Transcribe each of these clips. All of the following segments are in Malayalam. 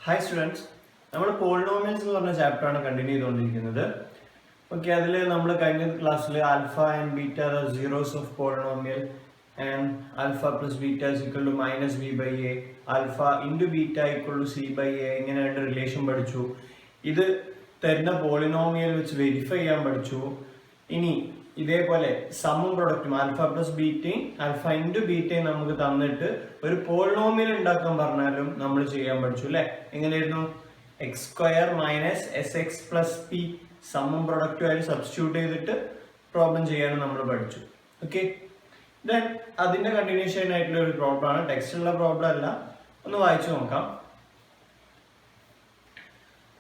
Hi students, we will polynomials chapter continue. Okay, in class alpha and beta are zeros of polynomial and alpha plus beta is equal to minus b by a, alpha into beta equal to c by a in a relation. This is a polynomial which verify ini this sum product alpha plus beta alpha into beta നമുക്ക് തന്നിട്ട് ഒരു polynomial ഉണ്ടാക്കാൻ പറഞ്ഞാലും നമ്മൾ ചെയ്യാൻ പഠിച്ചു അല്ലേ എങ്ങനെയായിരുന്നു x square minus sx plus p sum product ആയി സബ്സ്റ്റിറ്റ്യൂട്ട് ചെയ്തിട്ട് പ്രോബ്ലം ചെയ്യാൻ നമ്മൾ പഠിച്ചു ഓക്കേ then അതിന്റെ കണ്ടിന്യൂഷൻ ആയിട്ടുള്ള ഒരു പ്രോബ്ലം ആണ് ടെക്സ്റ്റിലുള്ള പ്രോബ്ലം അല്ല ഒന്ന് വായിച്ചു നോക്കാം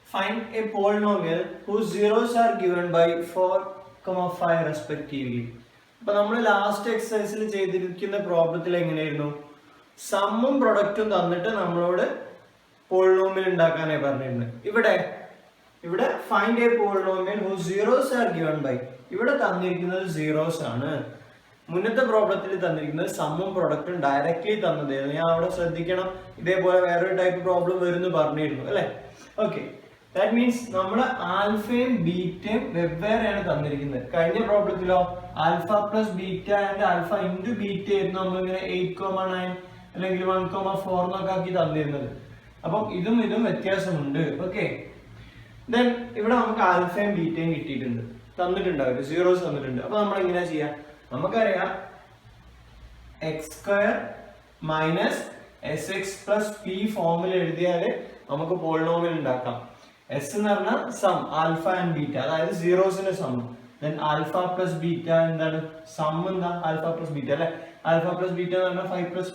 find a polynomial whose zeros are given by 4,5 respectively. അപ്പോൾ നമ്മൾ ലാസ്റ്റ് എക്സസൈസിൽ ചെയ്തിരിക്കുന്ന പ്രോബ്ലത്തിൽ എങ്ങനെയായിരുന്നു സമ്മും പ്രൊഡക്റ്റും തന്നിട്ട് നമ്മളോട് പോളിനോമിയൽ ഉണ്ടാക്കാനായി പറഞ്ഞിരുന്നത് ഇവിടെ find A polynomial whose zeros are given by ഇവിടെ തന്നിരിക്കുന്നത് സീറോസ് ആണ് മുന്നത്തെ പ്രോബ്ലത്തിൽ തന്നിരിക്കുന്നത് സമ്മും പ്രൊഡക്റ്റും ഡയറക്റ്റ്ലി തന്നതായിരുന്നു ഞാൻ അവിടെ ശ്രദ്ധിക്കണം ഇതേപോലെ വേറൊരു ടൈപ്പ് പ്രോബ്ലം വരുന്നു പറഞ്ഞിരുന്നു അല്ലേ ഓക്കെ That means നമ്മൾ ആൽഫയും ബീറ്റയും വെവ്വേറെയാണ് തന്നിരിക്കുന്നത് കഴിഞ്ഞ പ്രോബ്ലത്തിലോ alpha plus beta and alpha into beta ആയിരുന്നു നമ്മളിങ്ങനെ 8,9 അല്ലെങ്കിൽ 1,4 എന്നൊക്കെ ആക്കി തന്നിരുന്നത് അപ്പം ഇതും വ്യത്യാസമുണ്ട് ഓക്കെ ദെൻ ഇവിടെ നമുക്ക് ആൽഫയും ബീറ്റയും കിട്ടിയിട്ടുണ്ട് തന്നിട്ടുണ്ടാവില്ല സീറോസ് തന്നിട്ടുണ്ട് അപ്പൊ നമ്മൾ എങ്ങനെയാ ചെയ്യാ നമുക്കറിയാം X square minus S X plus P ഫോമിൽ എഴുതിയാല് നമുക്ക് പോളിനോമിയൽ ഉണ്ടാക്കാം S എന്ന് പറഞ്ഞാൽ സം ആൽഫ ആൻഡ് ബീറ്റ അതായത് സീറോസിന്റെ sum then alpha plus beta എന്താണ് സം എന്താ ആൽഫ പ്ലസ് ബീറ്റ അല്ലെ ആൽഫ പ്ലസ് ബീറ്റ എന്ന് പറഞ്ഞാൽ 5 പ്ലസ്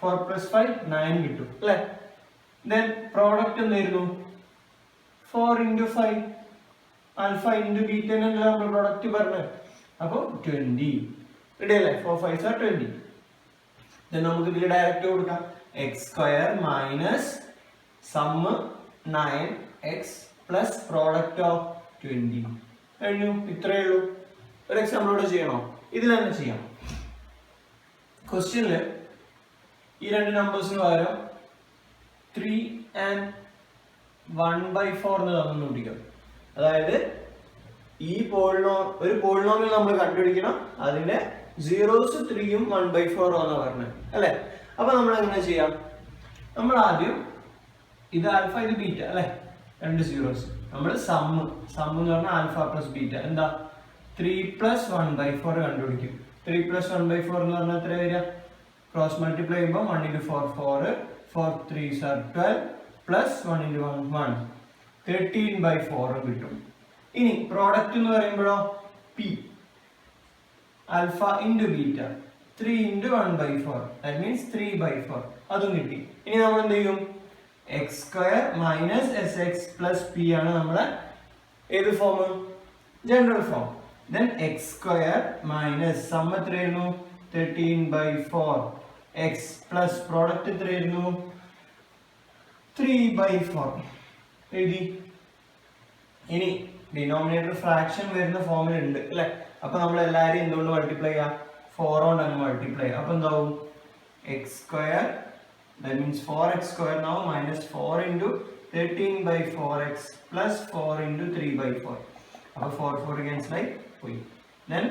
4 പ്ലസ് 5 9 കിട്ടും അല്ലെ then പ്രോഡക്റ്റ് എന്തായിരുന്നു 4 into 5 ആൽഫ into ബീറ്റ എന്നല്ല നമ്മൾ പ്രോഡക്റ്റ് പറഞ്ഞത് അപ്പോൾ 20 റെഡി അല്ലേ 4 5 are 20 then നമുക്ക് ഇതിൽ ഡയറക്റ്റ് കൊടുക്കാം x square minus some 9x plus product of 20 കഴിഞ്ഞു ഇത്രയേ ഉള്ളൂ ഒരു എക്സാമ്പിൾ ഇവിടെ ചെയ്യണോ ഇതിൽ തന്നെ ചെയ്യാം ക്വസ്റ്റ്യനിൽ ഈ രണ്ട് നമ്പേഴ്സിന് പകരം 3 and 1/4 എന്ന് തന്നിരിക്കും അതായത് ഈ ഒരു പോളിനോമിയൽ നമ്മൾ കണ്ടുപിടിക്കണം അതിന്റെ സീറോസ് 3 ഉം 1/4 ആണെന്ന് പറഞ്ഞത് അല്ലേ അപ്പൊ നമ്മൾ എങ്ങനെ ചെയ്യാം നമ്മൾ ആദ്യം ഇത് ആൽഫ ഇത് ബീറ്റ അല്ലെ രണ്ട് സീറോസ് നമ്മൾ സം എന്ന് പറഞ്ഞാൽ ആൽഫ പ്ലസ് ബീറ്റ എന്താ 3 plus 1/4 കണ്ടുപിടിക്കും 3 plus 1/4 എന്ന് പറഞ്ഞാൽ എത്ര വരിക ക്രോസ് മൾട്ടിപ്ലൈ ചെയ്യുമ്പോൾ 1 into 4 4 4 3s are 12 plus 1 into 1 1 13/4 കിട്ടും ഇനി പ്രോഡക്റ്റ് എന്ന് പറയുമ്പോഴോ P alpha into beta 3 into 1/4 that means 3/4 അതും കിട്ടി ഇനി നമ്മൾ എന്ത് ചെയ്യും x square minus sx plus p ആണ് നമ്മുടെ ഏത് form general form then x square minus sum എത്രയായിരുന്നു 13/4 x plus പ്രോഡക്റ്റ് എത്രയായിരുന്നു 3/4 എഴുതി ഇനി ഡിനോമിനേറ്റർ ഫ്രാക്ഷൻ വരുന്ന ഫോമിൽ ഉണ്ട് അല്ലേ അപ്പൊ നമ്മൾ എല്ലാവരും എന്തുകൊണ്ട് മൾട്ടിപ്ലൈ ചെയ്യാം 4 കൊണ്ട് അങ്ങ് മൾട്ടിപ്ലൈ അപ്പൊ എന്താവും x square that means 4x square now minus 4 into 13/4x plus 4 into 3/4 അപ്പോൾ 4 cancel ആയി പോയി then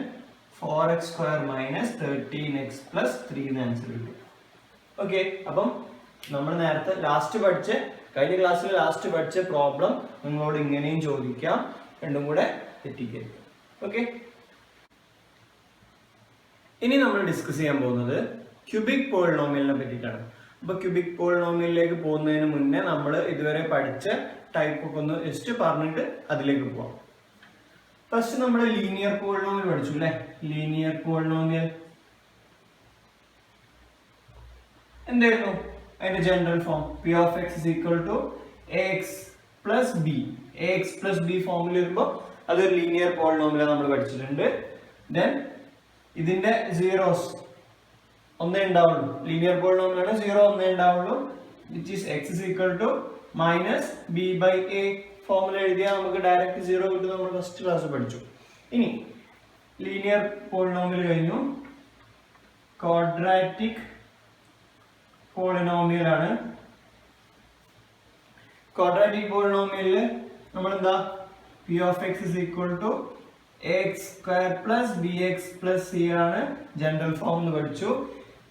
4x square minus 13x plus 3 ന്ന് ആൻസർ കിട്ടും ഓക്കെ അപ്പം നമ്മൾ നേരത്തെ കഴിഞ്ഞ ക്ലാസ്സിൽ ലാസ്റ്റ് പഠിച്ച പ്രോബ്ലം നിങ്ങളോട് ഇങ്ങനെയും ചോദിക്കാം രണ്ടും കൂടെ തെറ്റിക്കരുത് ഓക്കെ ഇനി നമ്മൾ ഡിസ്കസ് ചെയ്യാൻ പോകുന്നത് ക്യൂബിക് പോളിനോമിയലിനെ പറ്റിയിട്ടാണ് അപ്പൊ ക്യൂബിക് പോളിനോമിയലിലേക്ക് പോകുന്നതിന് മുന്നേ നമ്മൾ ഇതുവരെ പഠിച്ച ടൈപ്പ് ഒക്കെ ഒന്ന് ജസ്റ്റ് പറഞ്ഞിട്ട് അതിലേക്ക് പോവാം ഫസ്റ്റ് നമ്മൾ ലീനിയർ പോളിനോമിയൽ പഠിച്ചു അല്ലെ ലീനിയർ പോളിനോമിയൽ എന്തായിരുന്നു അതിന്റെ general form p of x is equal to ax plus b ax plus b ഫോമിൽ വരുമ്പോൾ അതൊരു ലീനിയർ പോളിനോമിയൽ നമ്മൾ പഠിച്ചിട്ടുണ്ട് then ഇതിന്റെ സീറോസ് ഒന്നേ ഉണ്ടാവുള്ളൂ ലീനിയർ പോളിനോമിയൽ ആണ് 0 ഒന്നേ ഉണ്ടാവുള്ളൂ which is x is equal to minus b by a formula എഴുതിയാൽ നമുക്ക് ഡയറക്റ്റ് 0 കിട്ടും നമ്മൾ ഫസ്റ്റ് ക്ലാസ് പഠിച്ചു ഇനി ലീനിയർ പോളിനോമിയൽ കഴിഞ്ഞു ക്വാഡ്രാറ്റിക് പോളിനോമിയൽ ആണ് ക്വാഡ്രാറ്റിക് പോളിനോമിയലില് നമ്മളെന്താ p of x is equal to ax square plus bx plus c ആണ് ജനറൽ ഫോം എന്ന് പഠിച്ചു.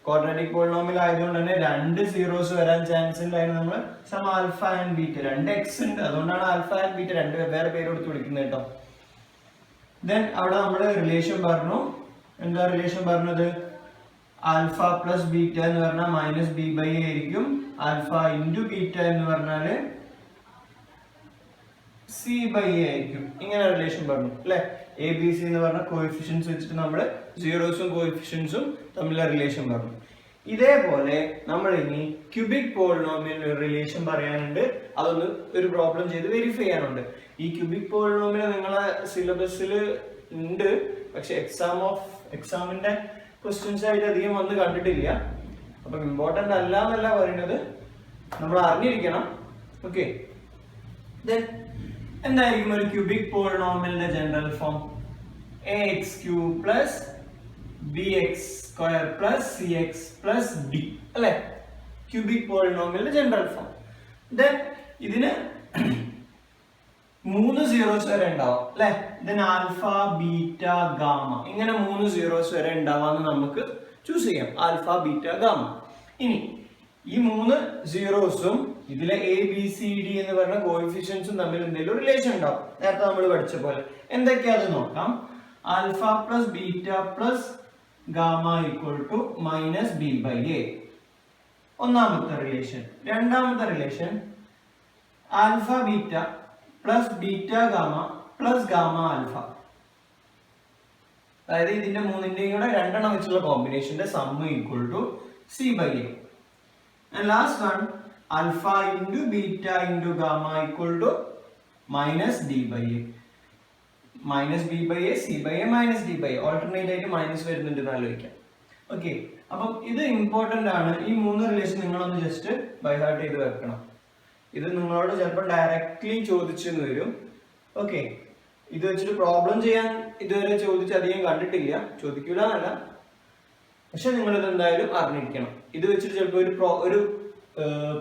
ക്വാഡ്രാറ്റിക് പോളിനോമിയൽ ആയതുകൊണ്ട് തന്നെ രണ്ട് സീറോസ് വരാൻ ചാൻസ് ഉണ്ട്. അതിന് നമ്മൾ സം ആൽഫ ആൻഡ് ബീറ്റ, രണ്ട് എക്സ് ഉണ്ട്, അതുകൊണ്ടാണ് ആൽഫ ആൻഡ് ബീറ്റ രണ്ട് വെവ്വേറെ പേര് കൊടുത്ത് വിളിക്കുന്നത് കേട്ടോ. ദെൻ അവിടെ നമ്മൾ റിലേഷൻ പറഞ്ഞു. എന്താ റിലേഷൻ പറഞ്ഞത്? ആൽഫ പ്ലസ് ബീറ്റ എന്ന് പറഞ്ഞാൽ മൈനസ് ബി ബൈ എ ആയിരിക്കും. ആൽഫ ഇൻറ്റു ബീറ്റ എന്ന് പറഞ്ഞാല് സി ബൈ എ ആയിരിക്കും. ഇങ്ങനെ റിലേഷൻ പറഞ്ഞു അല്ലെ. എ ബി സി എന്ന് പറഞ്ഞ കോഎഫിഷ്യൻസ് വെച്ചിട്ട് നമ്മൾ സീറോസും കോഎഫിഷ്യൻസും തമ്മിലുള്ള റിലേഷൻ പറഞ്ഞു. ഇതേപോലെ നമ്മൾ ഇനി ക്യൂബിക് പോളിനോമിയൽ റിലേഷൻ പറയാനുണ്ട്. അതൊന്ന് ഒരു പ്രോബ്ലം ചെയ്ത് വെരിഫൈ ചെയ്യാനുണ്ട്. ഈ ക്യൂബിക് പോളിനോമിയൽ നിങ്ങളെ സിലബസിൽ ഉണ്ട്, പക്ഷെ എക്സാമിന്റെ ക്വസ്റ്റ്യൻസ് ആയിട്ട് അധികം വന്ന് കണ്ടിട്ടില്ല. അപ്പൊ ഇമ്പോർട്ടന്റ് അല്ല എന്നല്ല പറയുന്നത്, നമ്മൾ അറിഞ്ഞിരിക്കണം. ഓക്കെ, എന്തായിരിക്കും ഒരു ക്യൂബിക് പോളിനോമിയലിന്റെ general form? ax cube plus bx square plus cx plus d അല്ലെ, ക്യൂബിക് പോളിനോമിയലിന്റെ ജനറൽ ഫോം. ദെൻ ഇതിന് 3 സീറോസ് വരെ ഉണ്ടാവും അല്ലെ. ദെൻ ആൽഫ ബീറ്റ ഗാമ, ഇങ്ങനെ 3 സീറോസ് വരെ ഉണ്ടാവാന്ന് നമുക്ക് ചൂസ് ചെയ്യാം. Alpha beta gamma. ഇനി ഈ 3 സീറോസും ഇതിലെ എ ബി സി ഡി എന്ന് പറഞ്ഞ കോഎഫിഷ്യൻസും തമ്മിൽ എന്തെങ്കിലും റിലേഷൻ ഉണ്ടാവും. നേരത്തെ നമ്മൾ പഠിച്ച പോലെ എന്തൊക്കെയാ അത് നോക്കാം. Alpha plus beta plus gamma equal to minus B by a, ഒന്നാമത്തെ റിലേഷൻ. രണ്ടാമത്തെ relation alpha beta plus beta gamma plus gamma alpha, അതായത് ഇതിന്റെ മൂന്നിന്റെയും കൂടെ രണ്ടെണ്ണം വെച്ചുള്ള കോമ്പിനേഷന്റെ sum equal to C by a. And last one, alpha into beta into gamma equal to minus d by a. Minus b by a, c by a, minus d by a. Alternate ആയിട്ട് മൈനസ് വരുന്നുണ്ടെന്ന് ആലോചിക്കാം. ഓക്കെ, അപ്പം ഇത് ഇമ്പോർട്ടന്റ് ആണ്. ഈ 3 റിലേഷൻ നിങ്ങളൊന്ന് ജസ്റ്റ് ബൈ ഹാർട്ട് ചെയ്ത് വെക്കണം. ഇത് നിങ്ങളോട് ചിലപ്പോൾ ഡയറക്റ്റ്ലി ചോദിച്ചെന്ന് വരും. ഓക്കെ, ഇത് വെച്ചിട്ട് പ്രോബ്ലം ചെയ്യാൻ ഇതുവരെ ചോദിച്ച് അധികം കണ്ടിട്ടില്ല, ചോദിക്കൂല എന്നല്ല, പക്ഷെ നിങ്ങൾ ഇത് എന്തായാലും അറിഞ്ഞിരിക്കണം. ഇത് വെച്ചിട്ട് ചിലപ്പോൾ ഒരു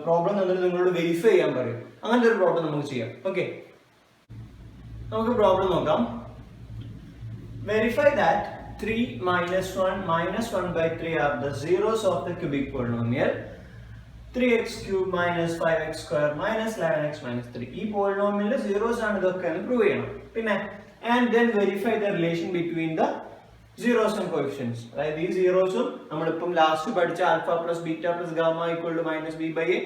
പ്രോബ്ലം തന്നിട്ട് നിങ്ങളോട് വെരിഫൈ ചെയ്യാൻ പറയും. അങ്ങനത്തെ ഒരു പ്രോബ്ലം നമുക്ക് ചെയ്യാം. ഓക്കെ, നമുക്ക് പ്രോബ്ലം നോക്കാം. Verify that 3 minus 1 minus 1 by 3 are the zeros of the cubic polynomial 3x cube minus 5x square minus 11x minus 3. ഈ പോളിനോമിയലിലെ സീറോസ് ആണ് ഇതൊക്കെ എന്ന് പ്രൂവ് ചെയ്യണം. പിന്നെ and then verify the relation between the zeros and coefficients. അതായത് ഈ സീറോസും നമ്മളിപ്പം ലാസ്റ്റ് പഠിച്ച alpha plus beta plus gamma equal to minus B by A,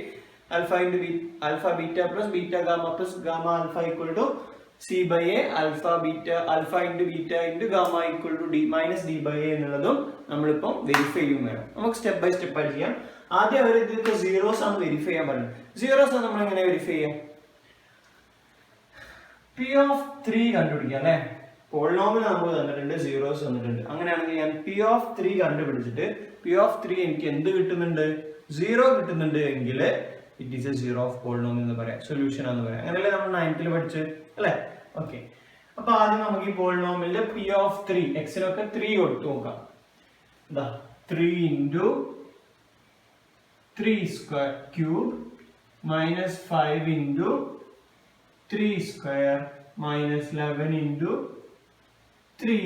alpha into alpha beta plus beta gamma plus gamma alpha equal to C by A, alpha into beta into gamma equal to D minus D by A എന്നുള്ളതും നമ്മളിപ്പം വെരിഫൈ ചെയ്യും വേണം. നമുക്ക് സ്റ്റെപ്പ് ബൈ സ്റ്റെപ്പ് ആയിട്ട് ചെയ്യാം. ആദ്യം അവർ ഇതിന്റെ സീറോസ് ആണ് വെരിഫൈ ചെയ്യാൻ പറയുന്നത്. സീറോസ് ആണ് നമ്മൾ എങ്ങനെ വെരിഫൈ ചെയ്യാം? പി ഓഫ് 3 കണ്ടുപിടിക്കാം അല്ലെ. പോളിനോമിയൽ നമുക്ക് തന്നിട്ടുണ്ട്, സീറോസ് തന്നിട്ടുണ്ട്. അങ്ങനെയാണെങ്കിൽ ഞാൻ പി ഓഫ് 3 കണ്ടുപിടിച്ചിട്ട് പി ഓഫ് 3 എനിക്ക് എന്ത് കിട്ടുന്നുണ്ട്? 0 കിട്ടുന്നുണ്ട് എങ്കിൽ it is A zero of polynomial എന്ന് പറയാം, സൊല്യൂഷൻ എന്ന് പറയാം. അങ്ങനെയല്ലേ നമ്മൾ 9th പഠിച്ച് അല്ലെ. ഓക്കെ, അപ്പൊ ആദ്യം നമുക്ക് ഈ പോളിനോമിയലിന്റെ പി ഓഫ് 3, എക്സിനൊക്കെ 3 കൊടുത്തു നോക്കാം. 3 into 3 square cube minus 5 into 3 square minus 11 into 3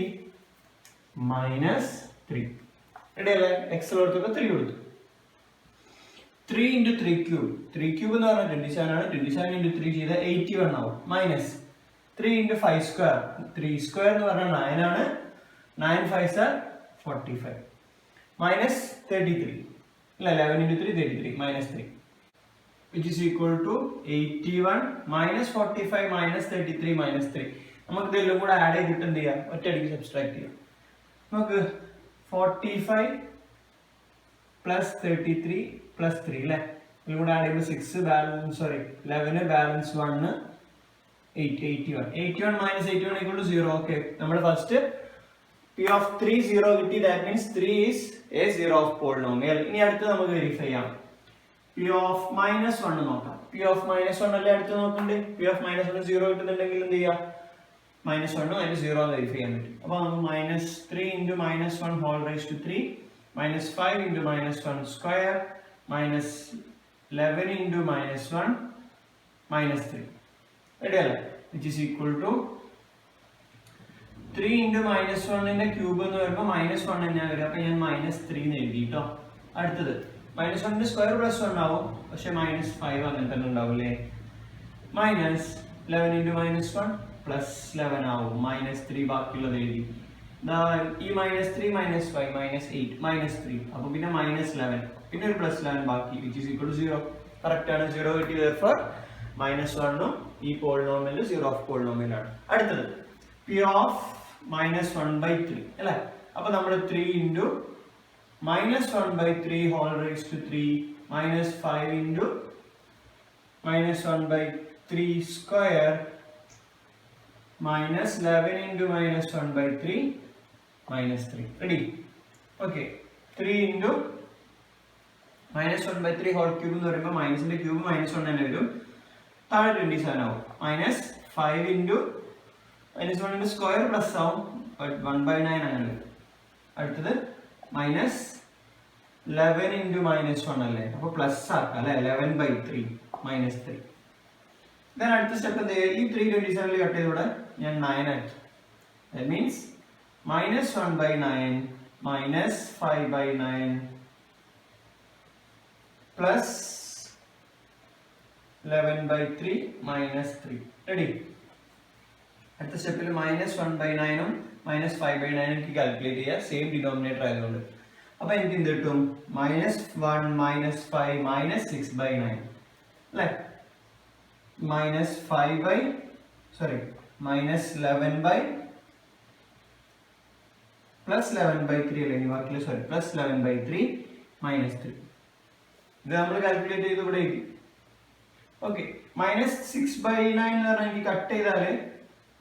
minus 3. ഇടയിലെ എക്സ് കൊടുത്തൊക്കെ 3 കൊടുത്തു. 3 into 3 cube, 3 cube എന്ന് പറഞ്ഞാൽ 27 ആണ്. 27 into 3 ചെയ്താൽ 81 ആവും. മൈനസ് 3 into 5 square, 3 square എന്ന് പറഞ്ഞാൽ 9 ആണ്. 9 5s are 45 minus 33 അല്ല, 11 into 3 33 minus 3 which is equal to 81 minus 45 minus 33 minus 3. നമുക്ക് ഇതെല്ലാം കൂടെ ആഡ് ചെയ്തിട്ട് എന്ത് ചെയ്യാം? ഒറ്റയടിക്ക് സബ്സ്ട്രാക്ട് ചെയ്യാം. നമുക്ക് 45 plus 33 plus 3 അല്ലേ, ഇതെല്ലാം കൂടെ ആഡ് ചെയ്യുമ്പോൾ 6 balance 11 balance 1 81 minus 81 equal to 0. Okay, നമ്മൾ ഫസ്റ്റ് P of 3 0 കിട്ടി. That means 3 is a zero of polynomial. ഇനി അടുത്ത് നമുക്ക് വെരിഫൈ ചെയ്യാം. P of minus 1 നോക്കാം. P of minus 1 അല്ലേ അടുത്ത് നോക്കണ്ടേ. P of minus 1 0 കിട്ടുന്നുണ്ടെങ്കിൽ എന്ത് ചെയ്യാം? minus 1 അതിന് 0 എന്ന് വെരിഫൈ ചെയ്യാൻ പറ്റും. അപ്പോൾ നമുക്ക് minus 3 into minus 1 whole raised to 3 minus 5 into minus 1 square minus 11 into minus 1 minus 3. Ready? Which is equal to 3 into minus 1 in the cube minus 1 and minus 3 minus 1 square plus 1 now minus 5 minus 11 into minus 1 plus 11 now minus 3 minus 3 minus 5 minus 8 minus 3 minus 11 plus 11 which is equal to 0. Correct ആണ് 0 കിട്ടി. therefore minus 1 ഈ polynomial 0 of polynomial ആണ്. അടുത്തത് p of minus 1 by 3 അല്ലേ? അപ്പോൾ നമ്മൾ 3 into minus 1 by 3 whole raised to 3 minus 5 into minus 1 by 3 square minus 11 into minus 1 by 3 minus 3. Ready? Okay. 3 into minus 1 by 3 whole cube എന്ന് പറയുമ്പോൾ മൈനസിന്റെ ക്യൂബ് minus 1 തന്നെ വരും. താഴെ 27 ആവും. minus 5 into minus 1 into square plus ആവും. 1 by 9 അങ്ങനെ വരും. അടുത്തത് minus 11 into minus 1 അല്ലേ? അപ്പോൾ പ്ലസ് ആക്കാം അല്ലേ? 11 by 3 minus 3. then അടുത്ത സ്റ്റെപ്പ് എന്ത് ചെയ്യുക? ഈ 327 കട്ട് ചെയ്തൂടെ ഞാൻ 9 ആക്കി. that means minus 1 by 9 minus 5 by 9 plus 11 by 3 minus 3. ready? അടുത്ത സ്റ്റെപ്പിൽ minus 1 by 9 ഉം minus 5 by 9 എനിക്ക് കാൽക്കുലേറ്റ് ചെയ്യുക സെയിം ഡിനോമിനേറ്റർ ആയതുകൊണ്ട്. അപ്പോൾ എനിക്ക് എന്ത് കിട്ടും? minus 1 minus 5 minus 6 by 9 അല്ലേ? minus 5 by minus 11 by plus 11 by 3 അല്ലേ? plus 11 by 3 minus 3. ഇത് നമ്മൾ കാൽക്കുലേറ്റ് ചെയ്ത് ഇവിടെ എഴുതി. ഓക്കെ. minus 6 by 9 എന്ന് പറഞ്ഞാൽ എനിക്ക് കട്ട് ചെയ്താൽ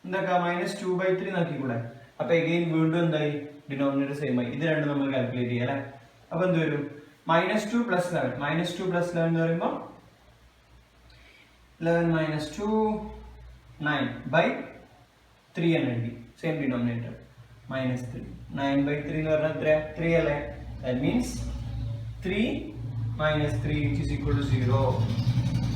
എന്താക്കാം? minus 2 by 3 നോക്കിക്കൂടെ? അപ്പോൾ എഗെയിൻ വീണ്ടും എന്തായി? ഡിനോമിനേറ്റർ സെയിം ആയി. ഇത് രണ്ടും നമ്മൾ കാൽക്കുലേറ്റ് ചെയ്യാം അല്ലേ? അപ്പോൾ എന്ത് വരും? minus 2 plus 11 minus 2 plus 11 എന്ന് പറയുമ്പോൾ 11 minus 2 9 by 3 എന്ന് എഴുതി. സെയിം ഡിനോമിനേറ്റർ minus 3 9 by 3 എന്ന് പറഞ്ഞാൽ എത്ര? 3 അല്ലേ? that means 3 minus 3 which is equal to 0.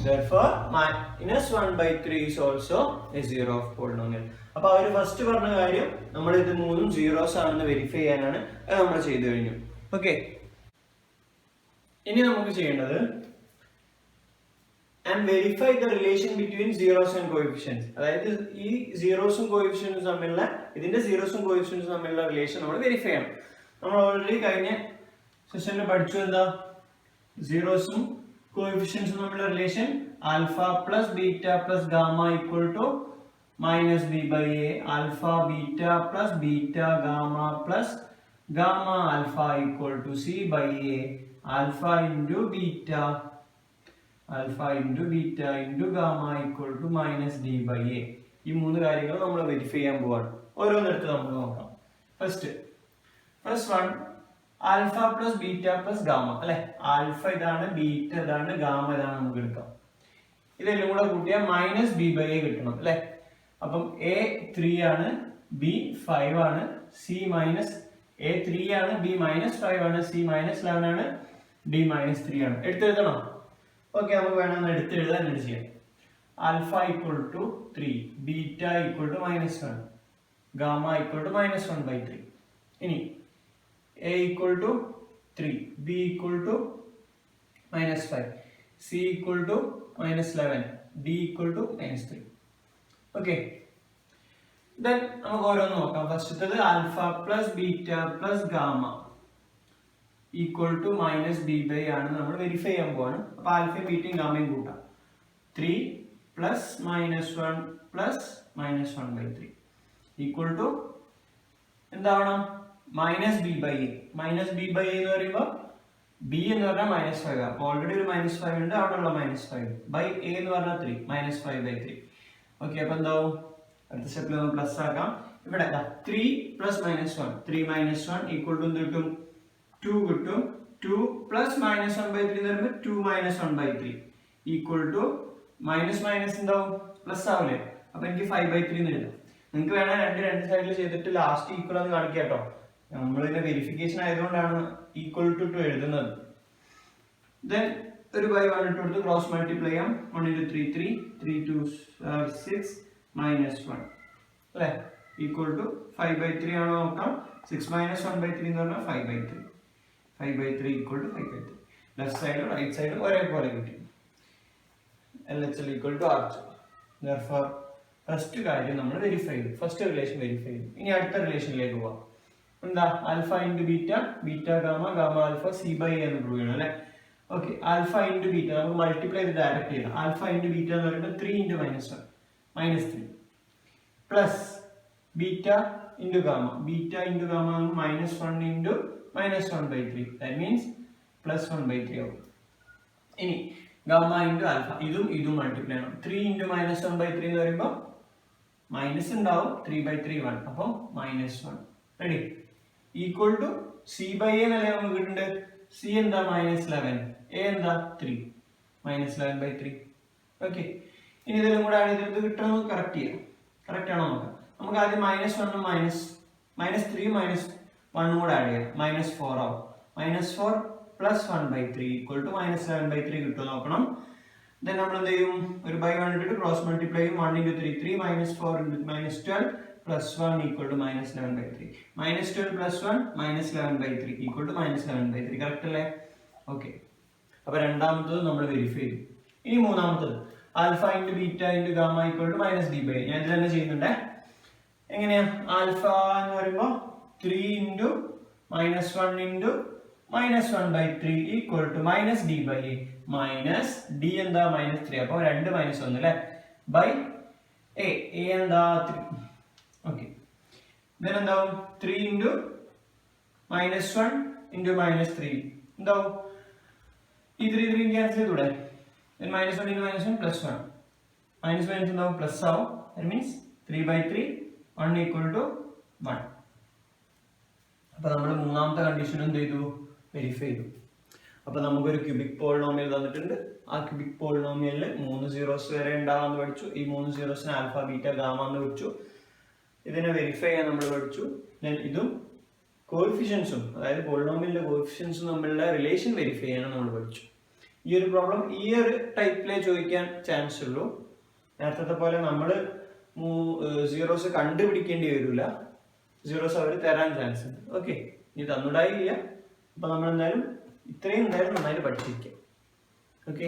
therefore minus 1 by 3 is also a 0 of polynomial. അപ്പോൾ അവർ ഫസ്റ്റ് പറഞ്ഞ കാര്യം നമ്മൾ ഇത് മൂന്നും സീറോസ് ആണെന്ന് വെരിഫൈ ചെയ്യാനാണ്. അത് നമ്മൾ ചെയ്തു കഴിഞ്ഞു. ഓക്കെ. ഇനി നമുക്ക് ചെയ്യേണ്ടത് and verify the relation between zeros and coefficients. അതായത് ഈ സീറോസും കോഎഫിഷ്യൻസും തമ്മിലുള്ള ഇതിന്റെ സീറോസും കോഎഫിഷ്യൻസും തമ്മിലുള്ള റിലേഷൻ നമ്മൾ വെരിഫൈ ചെയ്യണം. നമ്മൾ ഓൾറെഡി കഴിഞ്ഞ സെഷനിൽ പഠിച്ചു എന്താ? സീറോസും കോഎഫിഷ്യൻസും തമ്മിലുള്ള relation alpha plus beta plus gamma equal to minus B by A. Alpha beta plus beta gamma plus gamma alpha equal to C by A. Alpha into beta alpha into beta into gamma equal to minus D by A. ഈ മൂന്ന് കാര്യങ്ങൾ നമ്മൾ വെരിഫൈ ചെയ്യാൻ പോവാണ്. ഓരോന്നെടുത്ത് നമുക്ക് നോക്കാം. First one alpha plus beta plus gamma അല്ലെ? ആൽഫ ഇതാണ്, ബീറ്റ ഇതാണ്, ഗാമ ഇതാണ്. നമുക്ക് എടുക്കാം. ഇതെല്ലാം കൂടെ കൂട്ടിയാൽ മൈനസ് ബി ബൈ എ കിട്ടണം അല്ലെ? അപ്പം എ 3 ആണ്, ബി 5 ആണ്, സി മൈനസ് എ 3 ആണ്, ബി മൈനസ് 5 ആണ്, സി മൈനസ് 11 ആണ്, ഡി മൈനസ് 3 ആണ്. എടുത്തെഴുതണം. ഓക്കെ. നമുക്ക് വേണമെന്ന് എടുത്തെഴുതാൻ എന്ത് ചെയ്യാം? Alpha equal to 3, beta equal to -1, gamma equal to -1/3. ഇനി a equal to 3, b equal to -5, c equal to -11, d equal to -3. Okay. Then നമുക്ക് ഓരോന്ന് നോക്കാം. ഫസ്റ്റത്തേത് alpha plus beta plus gamma equal to minus B by ആണ് നമ്മൾ വെരിഫൈ ചെയ്യാൻ പോവാണ്. അപ്പൊ ആൽഫയും ബീറ്റയും ഗാമയും കൂട്ടാം. 3 പ്ലസ് -1 പ്ലസ് -1/3 ഈക്വൽ ടു എന്താവണം? Minus B by a. Minus B by a എന്ന് പറയുമ്പോൾ ബി എന്ന് പറഞ്ഞാൽ -5 ആണ്. അപ്പോൾ ഓൾറെഡി ഒരു -5 ഉണ്ട്, അവിടെ ഉള്ള -5 ബൈ എ എന്ന് പറഞ്ഞാൽ 3 -5/3. ഓക്കെ. അപ്പൊ എന്താവും? അടുത്ത സ്റ്റെപ്പിൽ നമ്മൾ പ്ലസ് ആക്കാം. ഇവിടെ 3 പ്ലസ് -1 3 -1 ഈക്വൽ ടു എന്ത് കിട്ടും? 2 കിട്ടും. 2 പ്ലസ് -1/3 എന്ന് പറയുമ്പോൾ 2 -1/3 ഈക്വൽ ടു മൈനസ് എന്താവും? പ്ലസ് ആവില്ലേ? അപ്പൊ എനിക്ക് 5/3 എന്ന് എഴുതാം. നിങ്ങൾക്ക് വേണേൽ രണ്ട് സൈഡിൽ ചെയ്തിട്ട് ലാസ്റ്റ് ഈക്വൽ എന്ന് കാണിക്കാം കേട്ടോ. നമ്മളിതിന്റെ വെരിഫിക്കേഷൻ ആയതുകൊണ്ടാണ് ഈക്വൽ ടു എഴുതുന്നത്. ദെൻ ഒരു ബൈ 1 ഇട്ട് കൊടുത്ത് ക്രോസ് മൾട്ടിപ്ലൈ ചെയ്യാം. 1 into 3 3 3 2 6 minus 1 അല്ലേ ഈക്വൽ ടു 5/3 ആണോ നോക്കാം. 6 minus 1/3 എന്ന് പറഞ്ഞാൽ 5/3. 5/3 ഈക്വൽ ടു 5/3. ലെഫ്റ്റ് സൈഡും റൈറ്റ് സൈഡും ഒരേപോലെ കിട്ടി. LHL equal to R2. Therefore first കാര്യം നമ്മൾ വെരിഫൈ ചെയ്തു, ഫസ്റ്റ് റിലേഷൻ വെരിഫൈ ചെയ്തു. ഇനി അടുത്ത റിലേഷനിലേക്ക് പോവാം. എന്താ alpha into beta, beta gamma, gamma alpha, C/A എന്ന് പ്രൂവ് ചെയ്യണം അല്ലേ. ഓക്കെ, ആൽഫ ഇൻറ്റു ബീറ്റ നമുക്ക് മൾട്ടിപ്ലൈ ചെയ്ത് ഡയറക്റ്റ് ചെയ്യാം. ആൽഫ ഇൻറ്റു ബീറ്റ എന്ന് പറയുമ്പോൾ 3 × -1 -3 plus beta into gamma, beta into gamma -1 into -1/3 that means +1/3 ആവും. ഇനി ഗാമ ഇൻറ്റു ആൽഫ, ഇതും മൾട്ടിപ്ലൈ ചെയ്യണം. 3 × -1/3 എന്ന് പറയുമ്പോൾ മൈനസ് ഉണ്ടാവും, 3/3 1, അപ്പോൾ -1 റെഡി ഈക്വൽ ടു C/A എന്നല്ലേ നമുക്ക് കിട്ടുന്നുണ്ട്. C എന്താ -11, A എന്താ 3, -11/3. ഓക്കെ, ഇനി ഇതെല്ലാം കൂടെ ആഡ് ചെയ്തിട്ട് കിട്ടുന്നത് കറക്റ്റ് ചെയ്യാം. കറക്റ്റ് ആണോ നോക്കാം. നമുക്ക് ആദ്യം -1 -3 -1 കൂടെ ആഡ് ചെയ്യാം. -4 ആവും. -4 + 1/3 ഈക്വൽ ടു -11/3 കിട്ടുമോ നോക്കണം. ദെൻ നമ്മൾ എന്ത് ചെയ്യും, ഒരു ബൈ 1 ഇട്ടിട്ട് ക്രോസ് മൾട്ടിപ്ലൈ ചെയ്യും. 1 × 3 3 -4 × -12 + 1 equal to -11/3. -12 + 1 -11/3 equal to -11/3. Correct അല്ലേ. ഓക്കെ, അപ്പൊ രണ്ടാമത്തത് നമ്മൾ വെരിഫൈ ചെയ്തു. ഇനി മൂന്നാമത്തത് alpha into beta into gamma equal to -d/a. ഞാൻ ഇതിൽ തന്നെ ചെയ്യുന്നുണ്ടേ. എങ്ങനെയാ, ആൽഫ എന്ന് പറയുമ്പോൾ 3 × -1 × -1/3 ഈക്വൽ ടു -d/a. -d എന്താ -3, അപ്പോൾ 2 -1 അല്ലേ ബൈ a. എന്താ 3. ഓക്കെ, then എന്താവും 3 × -1 × -3 എന്താവും, ഈ 3 ക്യാൻസൽ ചെയ്തൂടെ. then -1 × -1 +1, -1 എന്താവും പ്ലസ് ആവും. that means 3/3 1 equal to 1. അപ്പൊ നമ്മൾ മൂന്നാമത്തെ കണ്ടീഷൻ എന്ത് ചെയ്തു, വെരിഫൈ ചെയ്തു. അപ്പൊ നമുക്കൊരു ക്യൂബിക് പോളിനോമിയൽ തന്നിട്ടുണ്ട്. ആ ക്യൂബിക് പോളിനോമിയലിൽ 3 zeros വരെ ഉണ്ടാവാന്ന് പഠിച്ചു. ഈ 3 zeros ആൽഫ ബീറ്റ ഗാമ എന്ന് പഠിച്ചു. ഇതിനെ വെരിഫൈ ചെയ്യാൻ നമ്മൾ പഠിച്ചു. ഇതും കോഎഫിഷ്യൻസും, അതായത് പോളിനോമിയലിന്റെ കോഎഫിഷ്യൻസും തമ്മിലുള്ള റിലേഷൻ വെരിഫൈ ചെയ്യാൻ നമ്മൾ പഠിച്ചു. ഈ ഒരു പ്രോബ്ലം ഈ ഒരു ടൈപ്പിലേ ചോദിക്കാൻ ചാൻസ് ഉള്ളൂ. നേരത്തെ പോലെ നമ്മൾ സീറോസ് കണ്ടുപിടിക്കേണ്ടി വരില്ല. സീറോസ് അവർ തരാൻ ചാൻസ് ഉണ്ട്. ഓക്കെ, ഇനി തന്നുണ്ടായില്ല. അപ്പൊ നമ്മൾ എന്തായാലും ഇത്രയും എന്തായാലും നന്നായിട്ട് പഠിച്ചിരിക്കാം. ഓക്കെ.